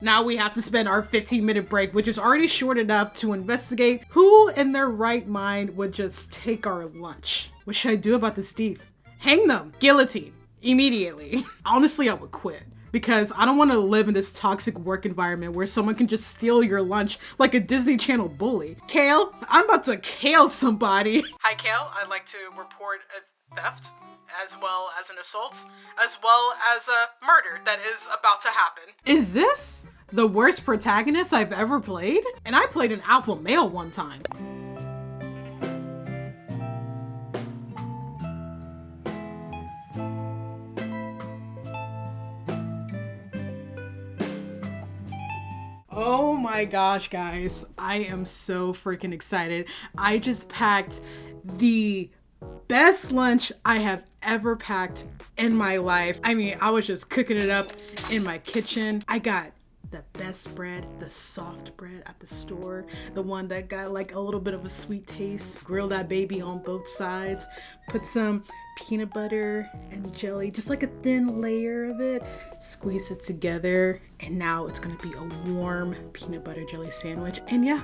Now we have to spend our 15-minute break, which is already short enough to investigate who in their right mind would just take our lunch. What should I do about this thief? Hang them. Guillotine. Immediately. Honestly, I would quit. Because I don't want to live in this toxic work environment where someone can just steal your lunch like a Disney Channel bully. Kale, I'm about to kale somebody. Hi, Kale. I'd like to report a theft, as well as an assault, as well as a murder that is about to happen. Is this the worst protagonist I've ever played? And I played an alpha male one time. Oh my gosh, guys. I am so freaking excited. I just packed the best lunch I have ever packed in my life. I mean, I was just cooking it up in my kitchen. I got the best bread, the soft bread at the store, the one that got like a little bit of a sweet taste. Grill that baby on both sides, put some peanut butter and jelly, just like a thin layer of it, squeeze it together, and now it's gonna be a warm peanut butter jelly sandwich. And yeah,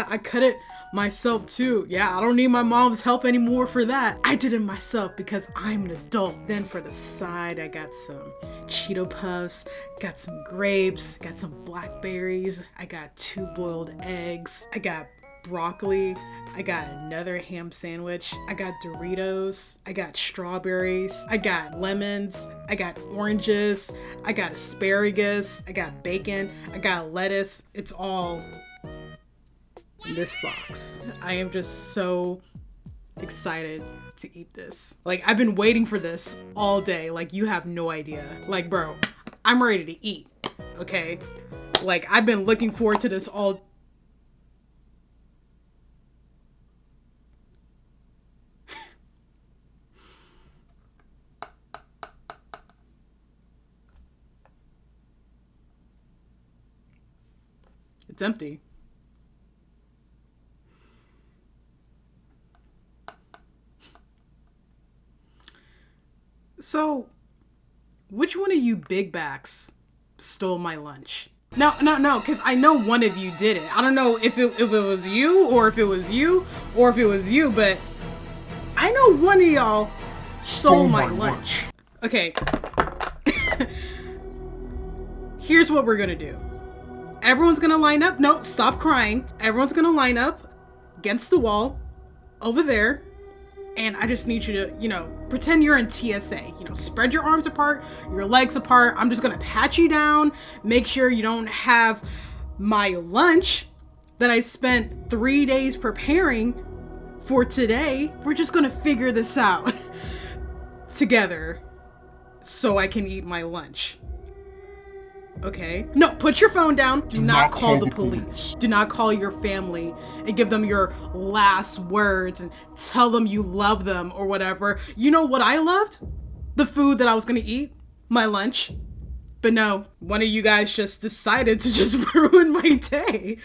I cut it myself too. Yeah, I don't need my mom's help anymore for that. I did it myself because I'm an adult. Then for the side, I got some Cheeto Puffs, got some grapes, got some blackberries, I got 2 boiled eggs, I got broccoli, I got another ham sandwich, I got Doritos, I got strawberries, I got lemons, I got oranges, I got asparagus, I got bacon, I got lettuce. It's all in this box. I am just so excited to eat this. Like, I've been waiting for this all day. Like, you have no idea. Like, bro, I'm ready to eat, okay? Like, I've been looking forward to this all. It's empty. So, which one of you big backs stole my lunch? No, because I know one of you did it. I don't know if it was you, or if it was you, or if it was you, but I know one of y'all stole my lunch. Okay. Here's what we're gonna do. Everyone's gonna line up. No, stop crying. Everyone's gonna line up against the wall over there. And I just need you to, pretend you're in TSA. Spread your arms apart, your legs apart. I'm just gonna pat you down. Make sure you don't have my lunch that I spent 3 days preparing for today. We're just gonna figure this out together so I can eat my lunch. Okay? No, put your phone down. Do not call the police. Do not call your family and give them your last words and tell them you love them or whatever. You know what I loved? The food that I was gonna eat. My lunch. But no, one of you guys just decided to just ruin my day.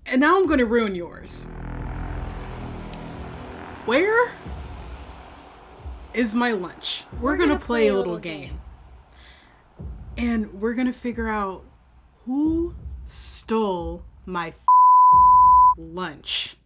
And now I'm gonna ruin yours. Where is my lunch? We're gonna play a little game. And we're gonna figure out who stole my lunch.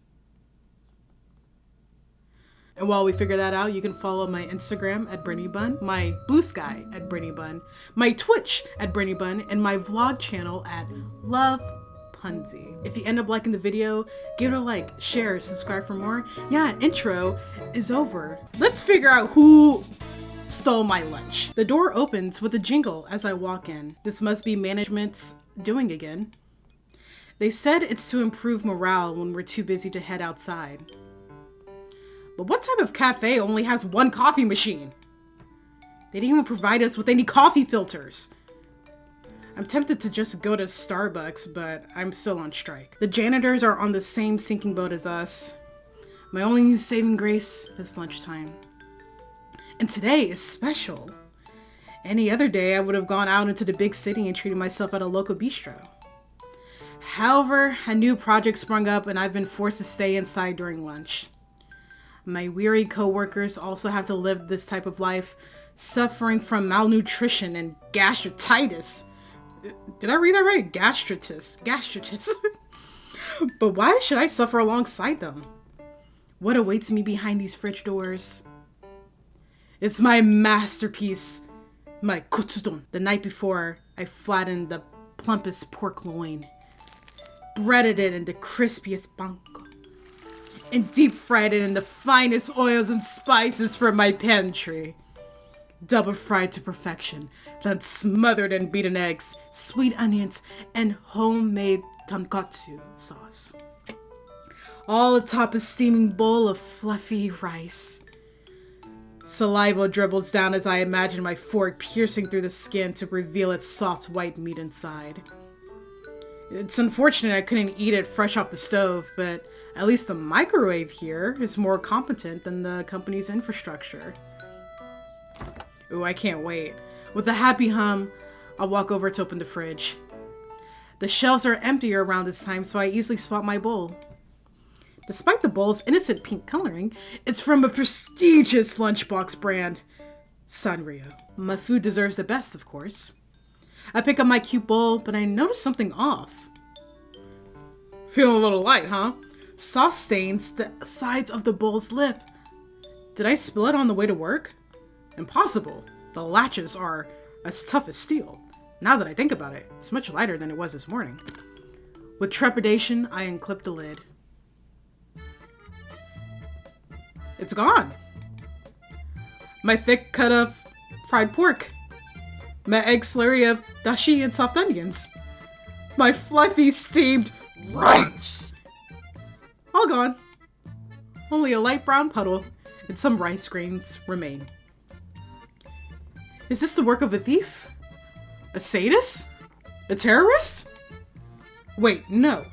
And while we figure that out, you can follow my Instagram at BRINNybun, my Blue Sky at BRINNybun, my Twitch at BRINNybun, and my vlog channel at LovePunsy. If you end up liking the video, give it a like, share, subscribe for more. Yeah, intro is over. Let's figure out who stole my lunch. The door opens with a jingle as I walk in. This must be management's doing again. They said it's to improve morale when we're too busy to head outside. But what type of cafe only has one coffee machine? They didn't even provide us with any coffee filters. I'm tempted to just go to Starbucks, but I'm still on strike. The janitors are on the same sinking boat as us. My only saving grace is lunchtime. And today is special. Any other day, I would have gone out into the big city and treated myself at a local bistro. However, a new project sprung up and I've been forced to stay inside during lunch. My weary coworkers also have to live this type of life, suffering from malnutrition and gastritis. Did I read that right? Gastritis. But why should I suffer alongside them? What awaits me behind these fridge doors? It's my masterpiece, my kutsudon. The night before, I flattened the plumpest pork loin, breaded it into crispiest banko, and deep fried it in the finest oils and spices from my pantry. Double fried to perfection, then smothered in beaten eggs, sweet onions, and homemade tonkatsu sauce. All atop a steaming bowl of fluffy rice. Saliva dribbles down as I imagine my fork piercing through the skin to reveal its soft white meat inside. It's unfortunate I couldn't eat it fresh off the stove, but at least the microwave here is more competent than the company's infrastructure. Ooh, I can't wait. With a happy hum, I'll walk over to open the fridge. The shelves are emptier around this time, so I easily spot my bowl. Despite the bowl's innocent pink coloring, it's from a prestigious lunchbox brand, Sanrio. My food deserves the best, of course. I pick up my cute bowl, but I notice something off. Feeling a little light, huh? Sauce stains the sides of the bowl's lip. Did I spill it on the way to work? Impossible. The latches are as tough as steel. Now that I think about it, it's much lighter than it was this morning. With trepidation, I unclip the lid. It's gone. My thick cut of fried pork. My egg slurry of dashi and soft onions. My fluffy steamed rice. All gone. Only a light brown puddle and some rice grains remain. Is this the work of a thief? A sadist? A terrorist? Wait, no.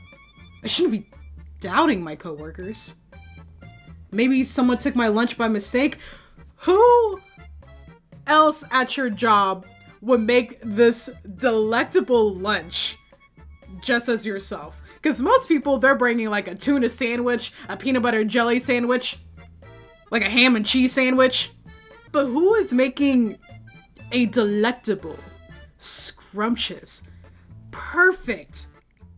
I shouldn't be doubting my coworkers. Maybe someone took my lunch by mistake. Who else at your job would make this delectable lunch just as yourself? Because most people, they're bringing like a tuna sandwich, a peanut butter jelly sandwich, like a ham and cheese sandwich. But who is making a delectable, scrumptious, perfect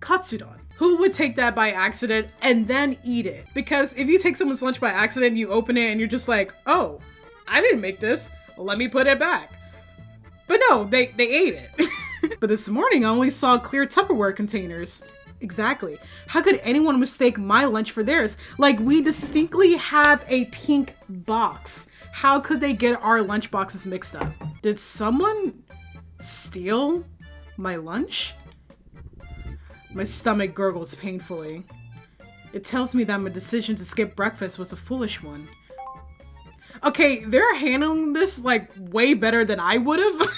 katsudon? Who would take that by accident and then eat it? Because if you take someone's lunch by accident, you open it and you're just like, oh, I didn't make this. Let me put it back. But no, they ate it. But this morning I only saw clear Tupperware containers. Exactly. How could anyone mistake my lunch for theirs? Like, we distinctly have a pink box. How could they get our lunch boxes mixed up? Did someone steal my lunch? My stomach gurgles painfully. It tells me that my decision to skip breakfast was a foolish one. Okay, they're handling this like way better than I would have.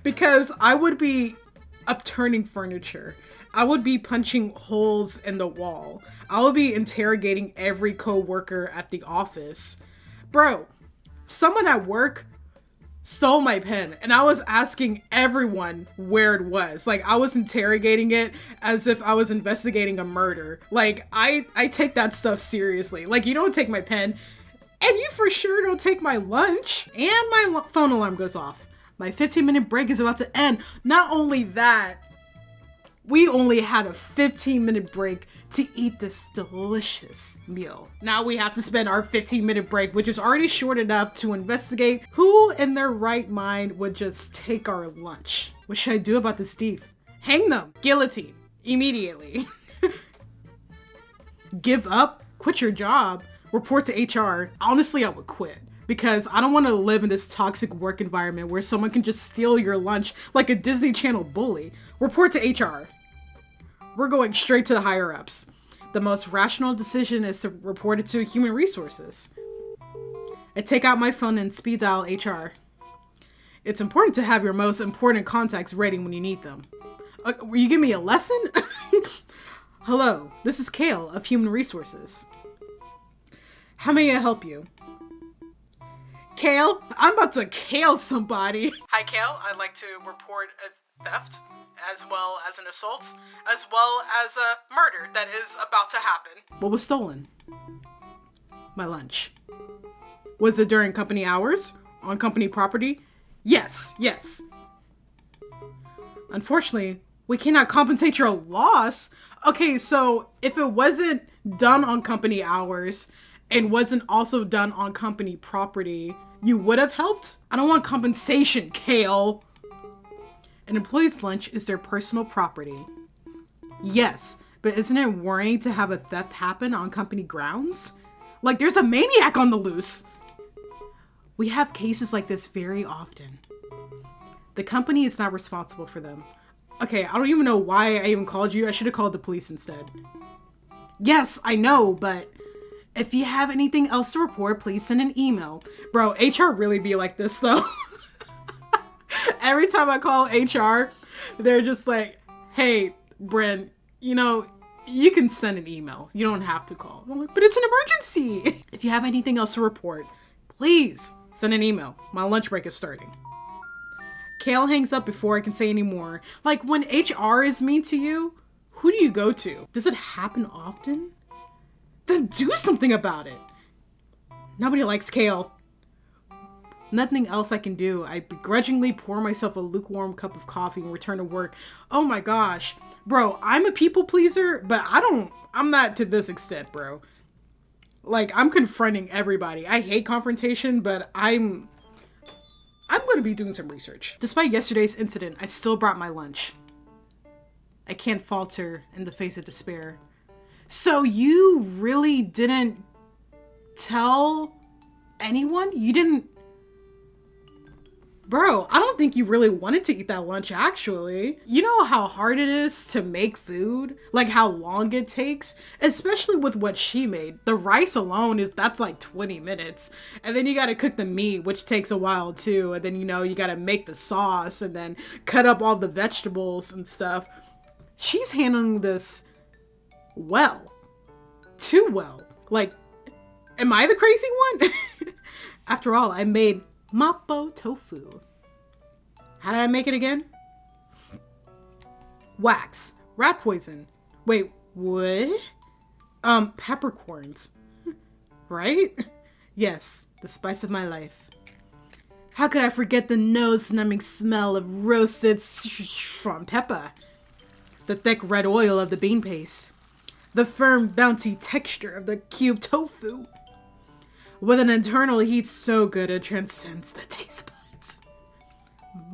Because I would be upturning furniture. I would be punching holes in the wall. I would be interrogating every coworker at the office. Bro, someone at work stole my pen and I was asking everyone where it was. Like, I was interrogating it as if I was investigating a murder. Like, I take that stuff seriously. Like, you don't take my pen and you for sure don't take my lunch. And my phone alarm goes off. My 15-minute break is about to end. Not only that, we only had a 15-minute break to eat this delicious meal. Now we have to spend our 15-minute break, which is already short enough, to investigate who in their right mind would just take our lunch. What should I do about this thief? Hang them. Guillotine. Immediately. Give up? Quit your job? Report to HR? Honestly, I would quit. Because I don't want to live in this toxic work environment where someone can just steal your lunch like a Disney Channel bully. Report to HR. We're going straight to the higher ups. The most rational decision is to report it to human resources. I take out my phone and speed dial HR. It's important to have your most important contacts ready when you need them. Will you give me a lesson? Hello, this is Kale of Human Resources. How may I help you? Kale, I'm about to kale somebody. Hi, Kale. I'd like to report a theft, as well as an assault, as well as a murder that is about to happen. What was stolen? My lunch. Was it during company hours? On company property? Yes. Unfortunately, we cannot compensate your loss. Okay, so if it wasn't done on company hours and wasn't also done on company property, you would have helped? I don't want compensation, Kale. An employee's lunch is their personal property. Yes, but isn't it worrying to have a theft happen on company grounds? Like there's a maniac on the loose. We have cases like this very often. The company is not responsible for them. Okay, I don't even know why I even called you. I should have called the police instead. Yes, I know, but if you have anything else to report, please send an email. Bro, HR really be like this though. Every time I call HR, they're just like, hey, Brynn, you know, you can send an email. You don't have to call. I'm like, but it's an emergency. If you have anything else to report, please send an email. My lunch break is starting. Kale hangs up before I can say any more. Like, when HR is mean to you, who do you go to? Does it happen often? Then do something about it. Nobody likes Kale. Nothing else I can do. I begrudgingly pour myself a lukewarm cup of coffee and return to work. Oh my gosh. Bro, I'm a people pleaser, but I'm not to this extent, bro. Like, I'm confronting everybody. I hate confrontation, but I'm going to be doing some research. Despite yesterday's incident, I still brought my lunch. I can't falter in the face of despair. So you really didn't tell anyone? You didn't... Bro, I don't think you really wanted to eat that lunch, actually. You know how hard it is to make food? Like how long it takes? Especially with what she made. The rice alone that's like 20 minutes. And then you gotta cook the meat, which takes a while too. And then, you know, you gotta make the sauce and then cut up all the vegetables and stuff. She's handling this well. Too well. Like, am I the crazy one? After all, I made mapo tofu. How did I make it again? Wax. Rat poison. Wait, what? Peppercorns. Right? Yes, the spice of my life. How could I forget the nose-numbing smell of roasted shrimp pepper? The thick red oil of the bean paste. The firm, bouncy texture of the cubed tofu. With an internal heat so good it transcends the taste buds.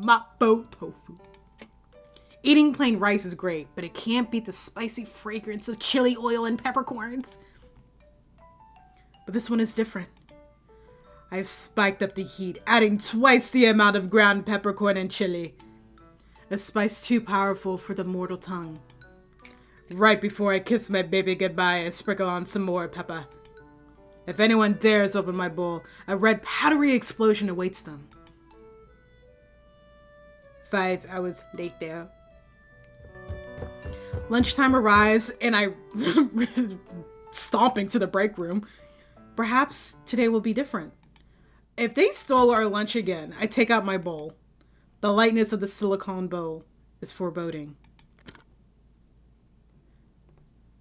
Mapo tofu. Eating plain rice is great, but it can't beat the spicy fragrance of chili oil and peppercorns. But this one is different. I've spiked up the heat, adding twice the amount of ground peppercorn and chili. A spice too powerful for the mortal tongue. Right before I kiss my baby goodbye, I sprinkle on some more pepper. If anyone dares open my bowl, a red powdery explosion awaits them. 5 hours later. Lunchtime arrives and I stomping to the break room. Perhaps today will be different. If they stole our lunch again, I take out my bowl. The lightness of the silicone bowl is foreboding.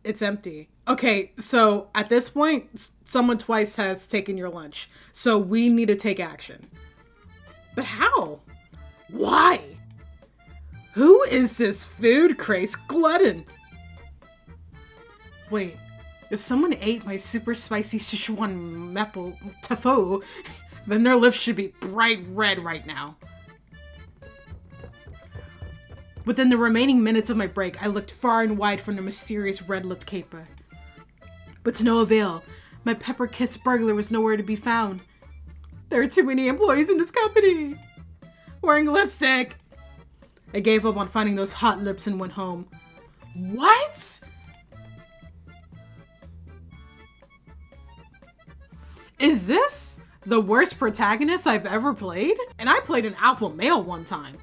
It's empty. Okay, so at this point, someone twice has taken your lunch. So we need to take action. But how? Why? Who is this food crazed glutton? Wait, if someone ate my super spicy Sichuan mapo tofu, then their lips should be bright red right now. Within the remaining minutes of my break, I looked far and wide for the mysterious red-lipped caper. But to no avail, my pepper-kissed burglar was nowhere to be found. There are too many employees in this company. Wearing lipstick. I gave up on finding those hot lips and went home. What? Is this the worst protagonist I've ever played? And I played an alpha male one time.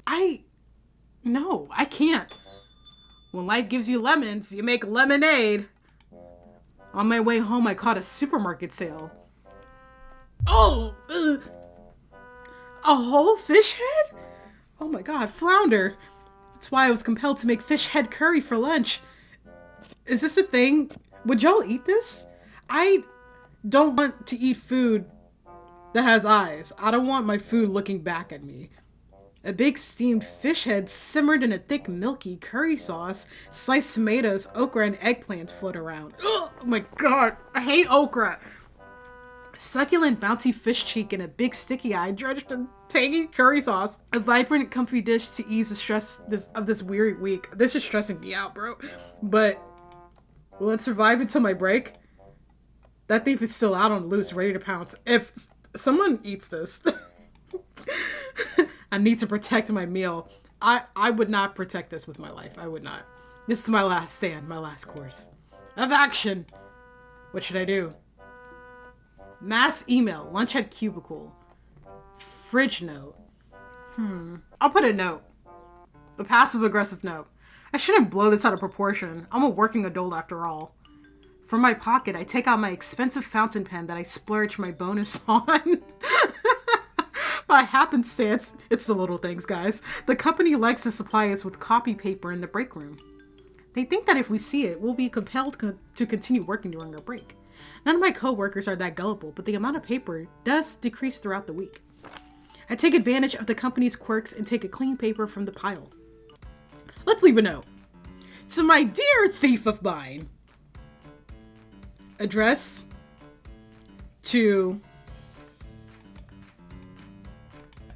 No, I can't. When life gives you lemons, you make lemonade. On my way home, I caught a supermarket sale. Oh! A whole fish head? Oh my god, flounder. That's why I was compelled to make fish head curry for lunch. Is this a thing? Would y'all eat this? I don't want to eat food that has eyes. I don't want my food looking back at me. A big steamed fish head simmered in a thick milky curry sauce. Sliced tomatoes, okra, and eggplants float around. Oh my god, I hate okra. Succulent bouncy fish cheek and a big sticky eye drenched in tangy curry sauce. A vibrant comfy dish to ease the stress of this weary week. This is stressing me out, bro. But will it survive until my break? That thief is still out on the loose, ready to pounce. If someone eats this, I need to protect my meal. I would not protect this with my life. I would not. This is my last stand, my last course of action. What should I do? Mass email, lunch at cubicle, fridge note. I'll put a note. A passive aggressive note. I shouldn't blow this out of proportion. I'm a working adult after all. From my pocket, I take out my expensive fountain pen that I splurged my bonus on. By happenstance, it's the little things, guys. The company likes to supply us with copy paper in the break room. They think that if we see it, we'll be compelled to continue working during our break. None of my coworkers are that gullible, but the amount of paper does decrease throughout the week. I take advantage of the company's quirks and take a clean paper from the pile. Let's leave a note. To my dear thief of mine. Address to...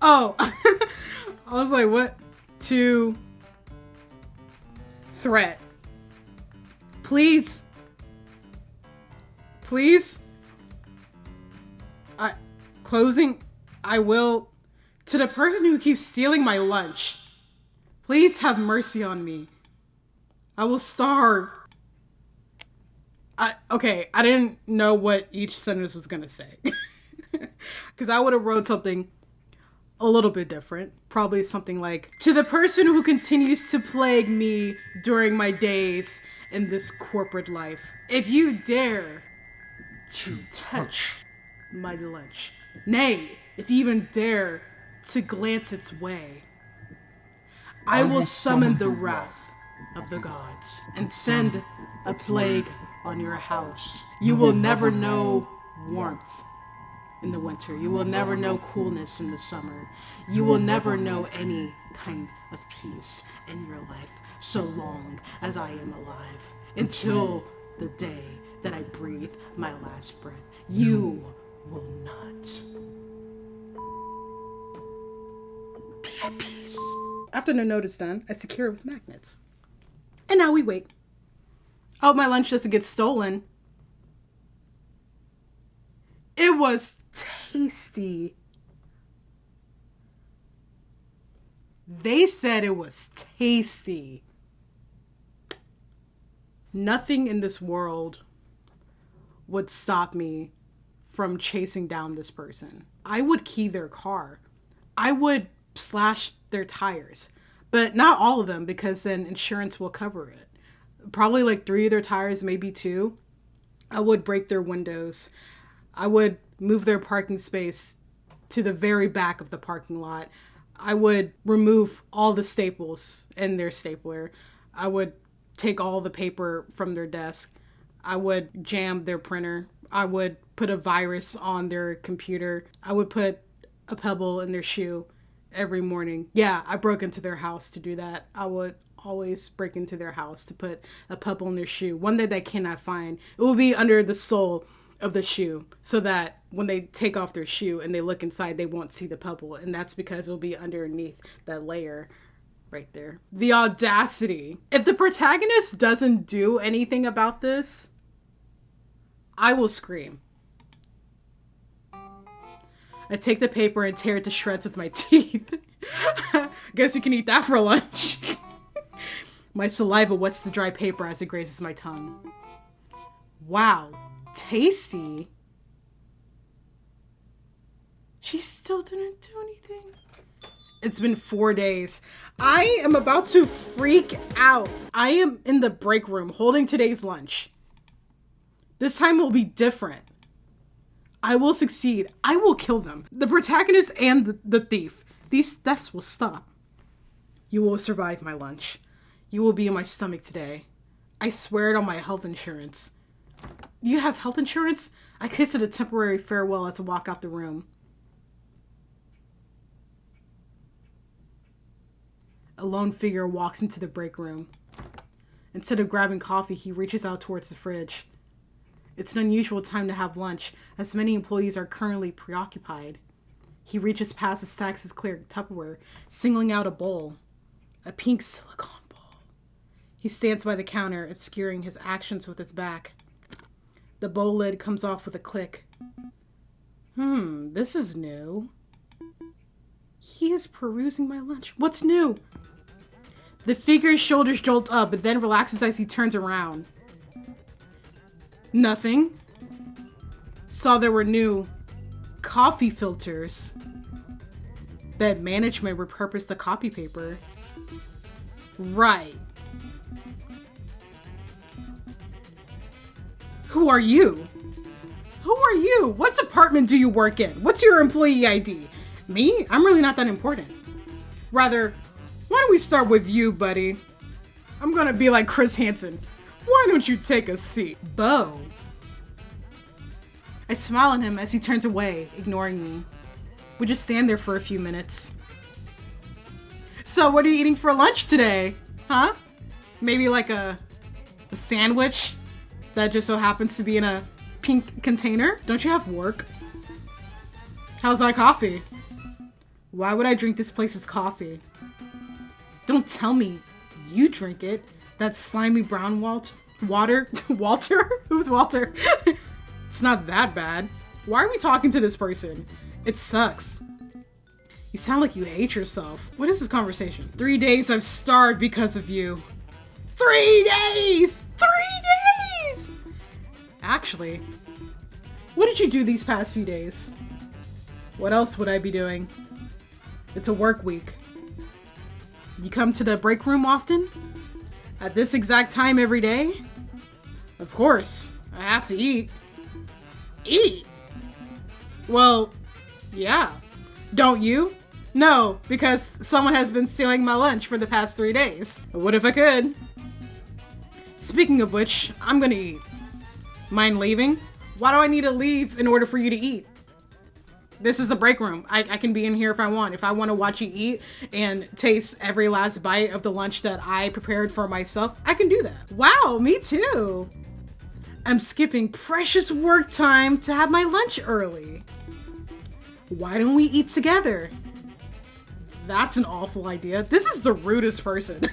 Oh, I was like, what? To threat. Please. Closing. I will. To the person who keeps stealing my lunch. Please have mercy on me. I will starve. Okay, I didn't know what each sentence was gonna say. Because I would have wrote something a little bit different. Probably something like, to the person who continues to plague me during my days in this corporate life. If you dare to touch my lunch, nay, if you even dare to glance its way, I will summon the wrath of the gods and send a plague on your house. You will never know warmth in the winter. You will never know coolness in the summer. You will never know any kind of peace in your life so long as I am alive. Until the day that I breathe my last breath. You will not be at peace. After the note is done, I secure it with magnets. And now we wait. I hope my lunch doesn't get stolen. It was tasty. They said it was tasty. Nothing in this world would stop me from chasing down this person. I would key their car. I would slash their tires. But not all of them, because then insurance will cover it. Probably like 3 of their tires, maybe 2. I would break their windows. I would move their parking space to the very back of the parking lot. I would remove all the staples in their stapler. I would take all the paper from their desk. I would jam their printer. I would put a virus on their computer. I would put a pebble in their shoe every morning. Yeah, I broke into their house to do that. I would always break into their house to put a pebble in their shoe, one that they cannot find. It will be under the sole of the shoe, so that when they take off their shoe and they look inside, they won't see the pebble. And that's because it'll be underneath that layer right there. The audacity. If the protagonist doesn't do anything about this, I will scream. I take the paper and tear it to shreds with my teeth. Guess you can eat that for lunch. My saliva wets the dry paper as it grazes my tongue. Wow, tasty. She still didn't do anything. It's been 4 days. I am about to freak out. I am in the break room holding today's lunch. This time will be different. I will succeed. I will kill them. The protagonist and the thief. These thefts will stop. You will survive my lunch. You will be in my stomach today. I swear it on my health insurance. You have health insurance? I kiss it a temporary farewell as I walk out the room. A lone figure walks into the break room. Instead of grabbing coffee, he reaches out towards the fridge. It's an unusual time to have lunch, as many employees are currently preoccupied. He reaches past the stacks of clear Tupperware, singling out a bowl. A pink silicone bowl. He stands by the counter, obscuring his actions with his back. The bowl lid comes off with a click. This is new. He is perusing my lunch. What's new? The figure's shoulders jolt up, but then relaxes as he turns around. Nothing. Saw there were new coffee filters. Bet management repurposed the copy paper. Right. Who are you? Who are you? What department do you work in? What's your employee ID? Me? I'm really not that important. Rather, why don't we start with you, buddy? I'm gonna be like Chris Hansen. Why don't you take a seat? Bo. I smile at him as he turns away, ignoring me. We just stand there for a few minutes. So what are you eating for lunch today? Huh? Maybe like a sandwich that just so happens to be in a pink container? Don't you have work? How's that coffee? Why would I drink this place's coffee? Don't tell me you drink it. That slimy brown Walter? Who's Walter? It's not that bad. Why are we talking to this person? It sucks. You sound like you hate yourself. What is this conversation? 3 days I've starved because of you. 3 days! 3 days! Actually, what did you do these past few days? What else would I be doing? It's a work week. You come to the break room often? At this exact time every day? Of course, I have to eat. Eat? Well, yeah. Don't you? No, because someone has been stealing my lunch for the past 3 days. What if I could? Speaking of which, I'm gonna eat. Mind leaving? Why do I need to leave in order for you to eat? This is the break room. I can be in here if I want. If I want to watch you eat and taste every last bite of the lunch that I prepared for myself, I can do that. Wow, me too. I'm skipping precious work time to have my lunch early. Why don't we eat together? That's an awful idea. This is the rudest person.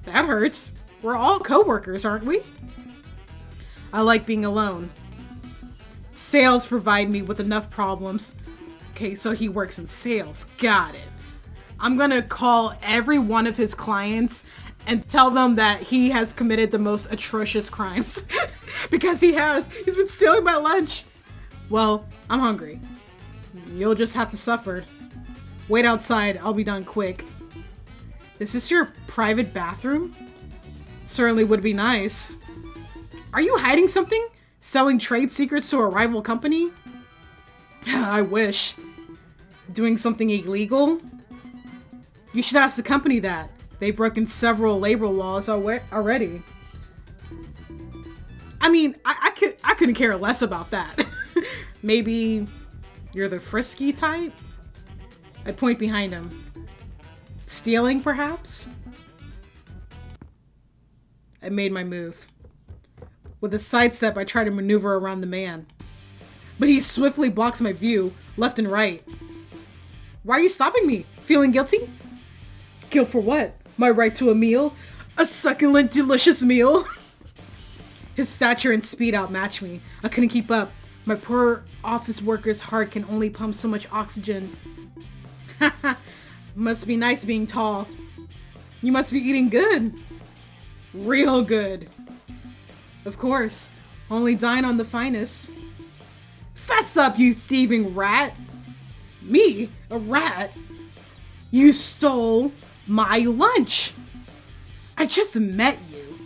That hurts. We're all coworkers, aren't we? I like being alone. Sales provide me with enough problems. Okay, so he works in sales. Got it. I'm gonna call every one of his clients and tell them that he has committed the most atrocious crimes. Because he has. He's been stealing my lunch. Well, I'm hungry. You'll just have to suffer. Wait outside. I'll be done quick. Is this your private bathroom? Certainly would be nice. Are you hiding something? Selling trade secrets to a rival company? I wish. Doing something illegal? You should ask the company that. They've broken several labor laws already. I mean, I couldn't care less about that. Maybe you're the frisky type? I'd point behind him. Stealing, perhaps? I made my move. With a sidestep, I try to maneuver around the man. But he swiftly blocks my view, left and right. Why are you stopping me? Feeling guilty? Guilt for what? My right to a meal? A succulent, delicious meal? His stature and speed outmatch me. I couldn't keep up. My poor office worker's heart can only pump so much oxygen. Must be nice being tall. You must be eating good. Real good. Of course, only dine on the finest. Fess up, you thieving rat! Me? A rat? You stole my lunch! I just met you.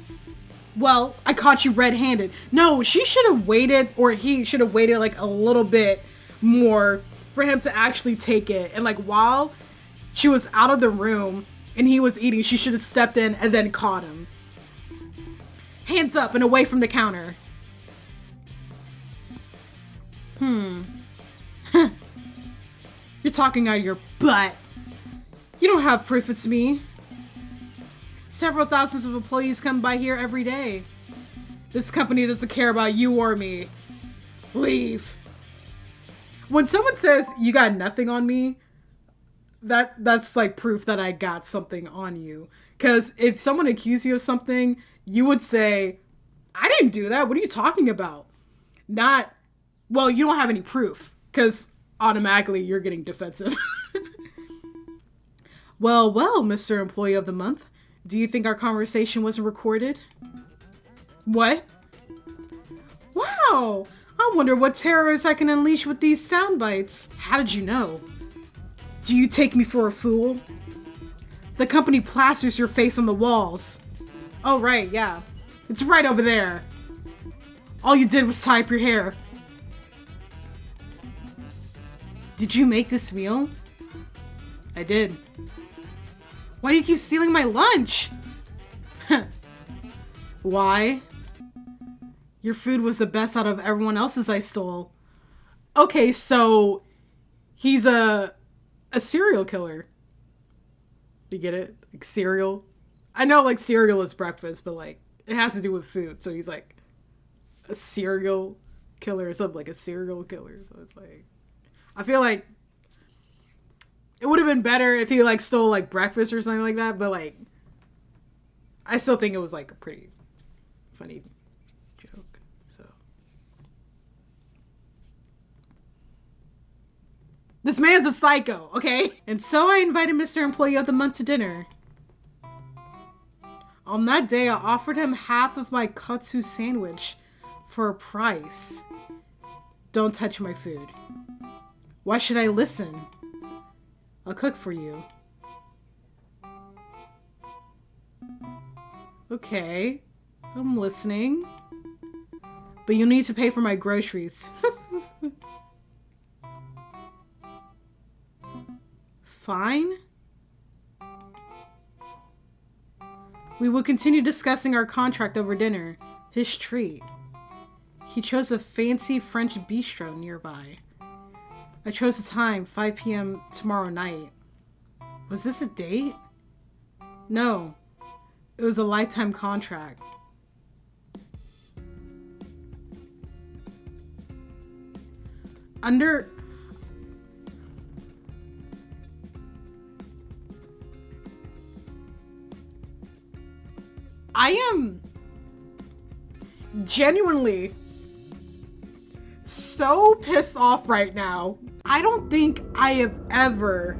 Well, I caught you red-handed. No, she should have waited, or he should have waited like a little bit more for him to actually take it. And like while she was out of the room and he was eating, she should have stepped in and then caught him. Hands up and away from the counter. You're talking out of your butt. You don't have proof it's me. Several thousands of employees come by here every day. This company doesn't care about you or me. Leave. When someone says you got nothing on me, that's like proof that I got something on you. Because if someone accused you of something, you would say, I didn't do that. What are you talking about? Not, well, you don't have any proof. Because automatically you're getting defensive. Well, Mr. Employee of the Month. Do you think our conversation wasn't recorded? What? Wow! I wonder what terrors I can unleash with these sound bites. How did you know? Do you take me for a fool? The company plasters your face on the walls. Oh, right, yeah. It's right over there. All you did was tie up your hair. Did you make this meal? I did. Why do you keep stealing my lunch? Why? Your food was the best out of everyone else's I stole. Okay, so he's a serial killer. You get it? Like cereal. I know like cereal is breakfast, but like it has to do with food. So he's like a serial killer or something, like a serial killer. So it's like, I feel like it would have been better if he like stole like breakfast or something like that. But like, I still think it was like a pretty funny joke. So this man's a psycho, okay? And so I invited Mr. Employee of the Month to dinner. On that day, I offered him half of my katsu sandwich for a price. Don't touch my food. Why should I listen? I'll cook for you. Okay, I'm listening. But you need to pay for my groceries. Fine. We will continue discussing our contract over dinner. His treat. He chose a fancy French bistro nearby. I chose the time, 5 p.m. tomorrow night. Was this a date? No. It was a lifetime contract. I am genuinely so pissed off right now. I don't think I have ever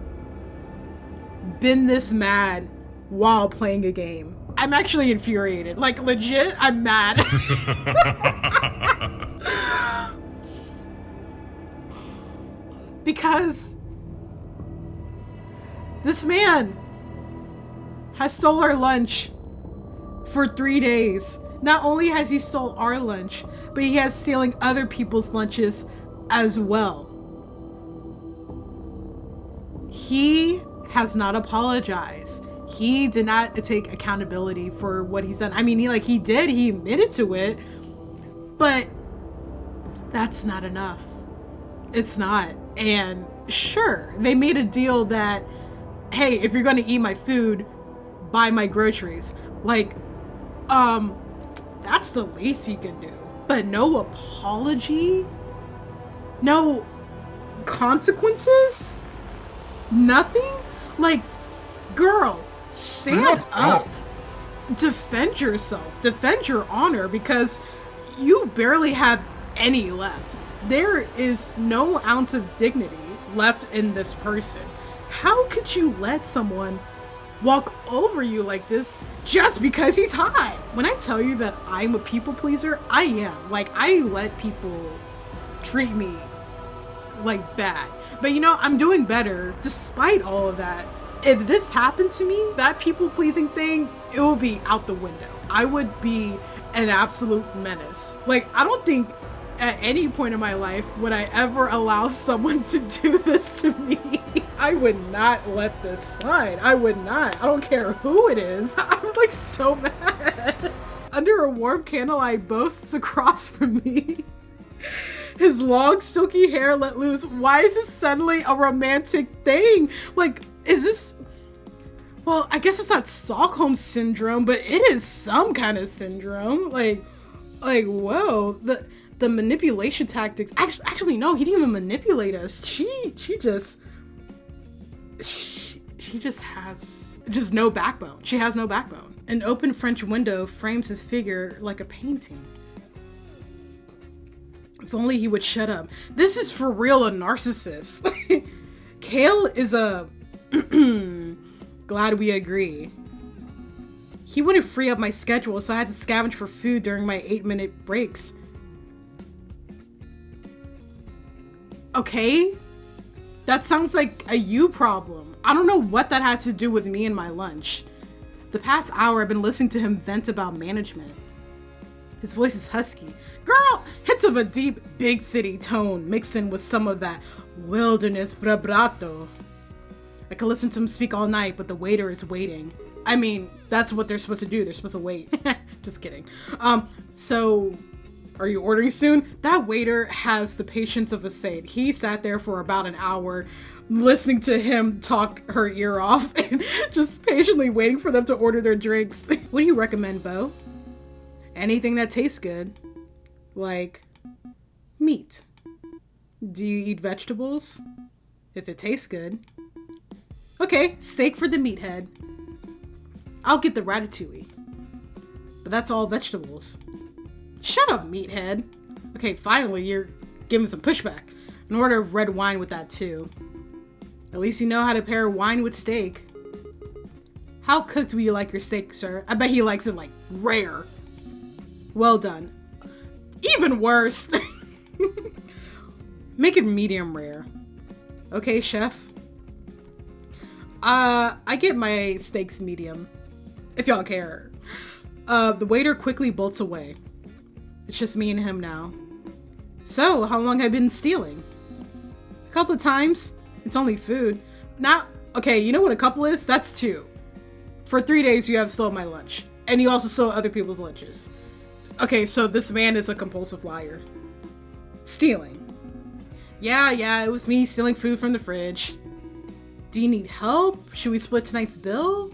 been this mad while playing a game. I'm actually infuriated. Like legit, I'm mad. Because this man has stole our lunch for 3 days. Not only has he stole our lunch, but he has stealing other people's lunches as well. He has not apologized. He did not take accountability for what he's done. I mean, he did, he admitted to it, but that's not enough. It's not. And sure, they made a deal that, hey, if you're gonna eat my food, buy my groceries. Like, that's the least he can do. But no apology? No consequences? Nothing? Like, girl, stand up. Defend yourself. Defend your honor, because you barely have any left. There is no ounce of dignity left in this person. How could you let someone walk over you like this just because he's hot? When I tell you that I'm a people pleaser, I am. Like, I let people treat me like bad. But you know, I'm doing better despite all of that. If this happened to me, that people pleasing thing, it will be out the window. I would be an absolute menace. Like, I don't think at any point in my life would I ever allow someone to do this to me. I would not let this slide. I would not. I don't care who it is. I'm like so mad. Under a warm candlelight boasts across from me. His long silky hair let loose. Why is this suddenly a romantic thing? Like, is this Well, I guess it's not Stockholm syndrome, but it is some kind of syndrome. Whoa, the manipulation tactics. Actually, no, he didn't even manipulate us. She just has just no backbone. She has no backbone. An open French window frames his figure like a painting. If only he would shut up. This is for real a narcissist. Kale is a... Glad we agree. He wouldn't free up my schedule, so I had to scavenge for food during my 8-minute breaks. Okay? That sounds like a you problem. I don't know what that has to do with me and my lunch. The past hour I've been listening to him vent about management. His voice is husky. Girl, hints of a deep, big city tone mixed in with some of that wilderness vibrato. I could listen to him speak all night, but the waiter is waiting. I mean, that's what they're supposed to do. They're supposed to wait. Just kidding. So are you ordering soon? That waiter has the patience of a saint. He sat there for about an hour listening to him talk her ear off and just patiently waiting for them to order their drinks. What do you recommend, Bo? Anything that tastes good. Like meat. Do you eat vegetables? If it tastes good. Okay, steak for the meathead. I'll get the ratatouille. But that's all vegetables. Shut up, meathead. Okay, finally, you're giving some pushback. An order of red wine with that too. At least you know how to pair wine with steak. How cooked would you like your steak, sir? I bet he likes it like rare. Well done. Even worse. Make it medium rare. Okay, chef. I get my steaks medium, if y'all care. The waiter quickly bolts away. It's just me and him now. So, how long have I been stealing? A couple of times. It's only food. Not, okay, you know what a couple is? That's 2. For 3 days, you have stolen my lunch. And you also stole other people's lunches. Okay, so this man is a compulsive liar. Stealing. Yeah, it was me stealing food from the fridge. Do you need help? Should we split tonight's bill?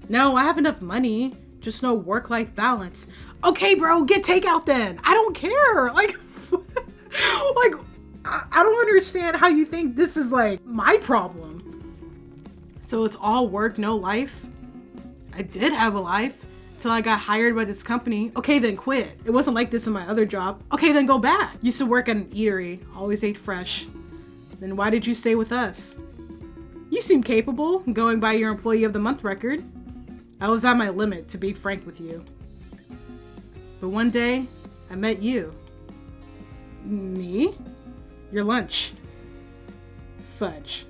No, I have enough money. Just no work-life balance. Okay, bro, get takeout then. I don't care. I don't understand how you think this is like my problem. So it's all work, no life? I did have a life till I got hired by this company. Okay, then quit. It wasn't like this in my other job. Okay, then go back. Used to work at an eatery. Always ate fresh. Then why did you stay with us? You seem capable, going by your employee of the month record. I was at my limit, to be frank with you. But one day, I met you. Me? Your lunch. Fudge.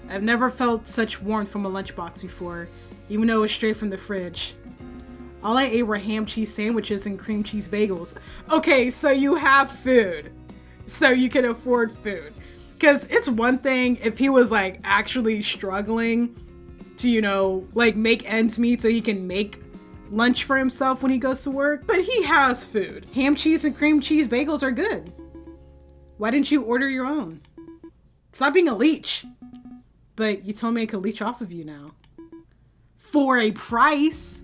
I've never felt such warmth from a lunchbox before, even though it was straight from the fridge. All I ate were ham cheese sandwiches and cream cheese bagels. Okay, so you have food. So you can afford food. Because it's one thing if he was like actually struggling to, make ends meet so he can make lunch for himself when he goes to work. But he has food. Ham cheese and cream cheese bagels are good. Why didn't you order your own? Stop being a leech. But you told me I could leech off of you now. For a price.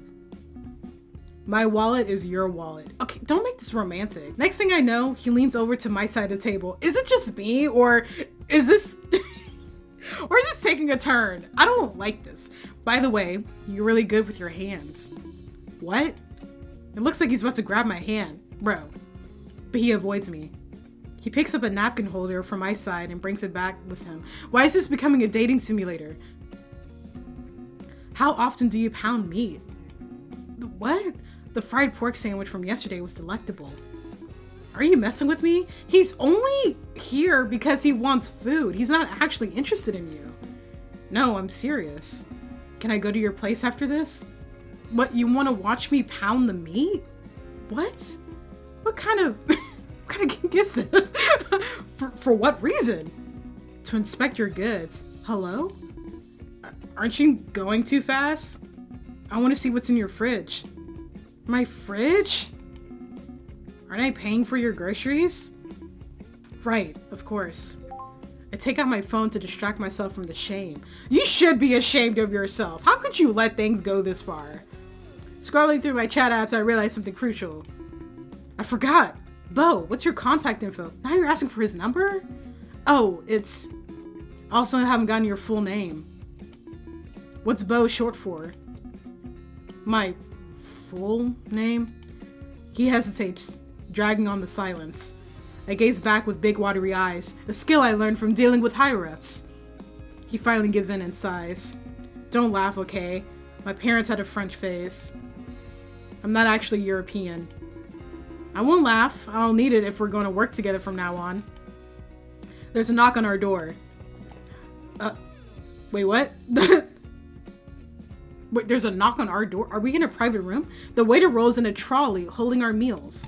My wallet is your wallet. Okay, don't make this romantic. Next thing I know, he leans over to my side of the table. Is it just me, or is this or is this taking a turn? I don't like this. By the way, you're really good with your hands. What? It looks like he's about to grab my hand, bro. But he avoids me. He picks up a napkin holder from my side and brings it back with him. Why is this becoming a dating simulator? How often do you pound meat? What? The fried pork sandwich from yesterday was delectable. Are you messing with me? He's only here because he wants food. He's not actually interested in you. No, I'm serious. Can I go to your place after this? What, you want to watch me pound the meat? What? What kind of gig is this? For what reason? To inspect your goods. Hello? Aren't you going too fast? I want to see what's in your fridge. My fridge? Aren't I paying for your groceries? Right, of course. I I take out my phone to distract myself from the shame. You should be ashamed of yourself. How could you let things go this far? Scrolling through my chat apps, I realized something crucial. I forgot. Bo, what's your contact info? Now you're asking for his number? Oh, it's... Also, I haven't gotten your full name. What's Bo short for? My full name? He hesitates, dragging on the silence. I gaze back with big watery eyes, a skill I learned from dealing with higher-ups. He finally gives in and sighs. Don't laugh, okay? My parents had a French phase. I'm not actually European. I won't laugh. I'll need it if we're going to work together from now on. There's a knock on our door. Wait, what? Wait, there's a knock on our door? Are we in a private room? The waiter rolls in a trolley, holding our meals.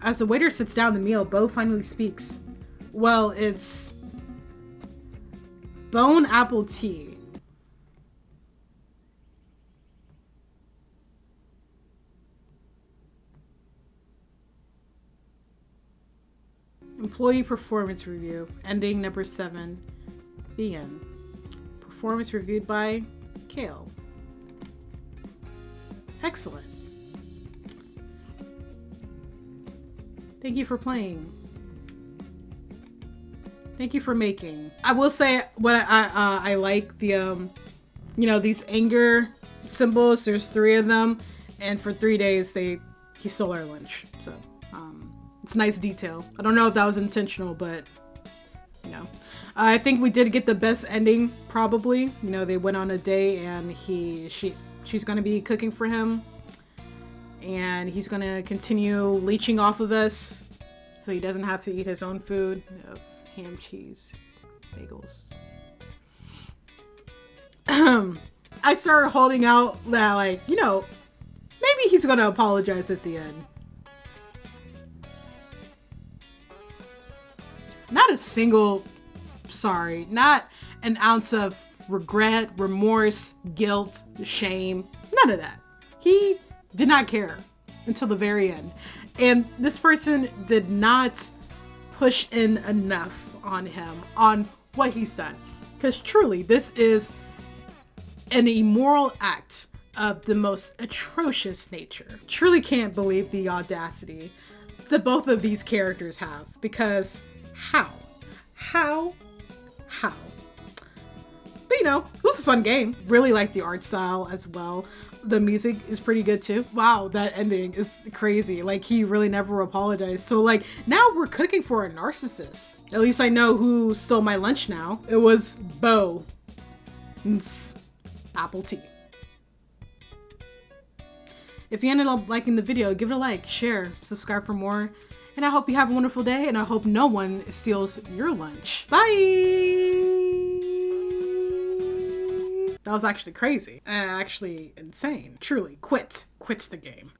As the waiter sits down the meal, Bo finally speaks. Well, it's... bone apple tea. Employee performance review, ending number 7. The end. Performance reviewed by Kale. Excellent. Thank you for playing. Thank you for making. I will say what I like the you know, these anger symbols. There's 3 of them, and for 3 days he stole our lunch. So it's nice detail. I don't know if that was intentional, but you know, I think we did get the best ending probably. You know, they went on a date and she's gonna be cooking for him, and he's gonna continue leeching off of us so he doesn't have to eat his own food of ham, cheese, bagels. I started holding out that, like, you know, maybe he's gonna apologize at the end. Not a single sorry, not an ounce of regret, remorse, guilt, shame, none of that. He did not care until the very end. And this person did not push in enough on him, on what he's done. Because truly, this is an immoral act of the most atrocious nature. Truly can't believe the audacity that both of these characters have. Because how? But you know, it was a fun game. Really like the art style as well. The music is pretty good too. Wow, that ending is crazy. Like, he really never apologized. So like, now we're cooking for a narcissist. At least I know who stole my lunch now. It was Bo. Apple tea. If you ended up liking the video, give it a like, share, subscribe for more. And I hope you have a wonderful day, and I hope no one steals your lunch. Bye! That was actually crazy. Actually insane. Truly, quit the game.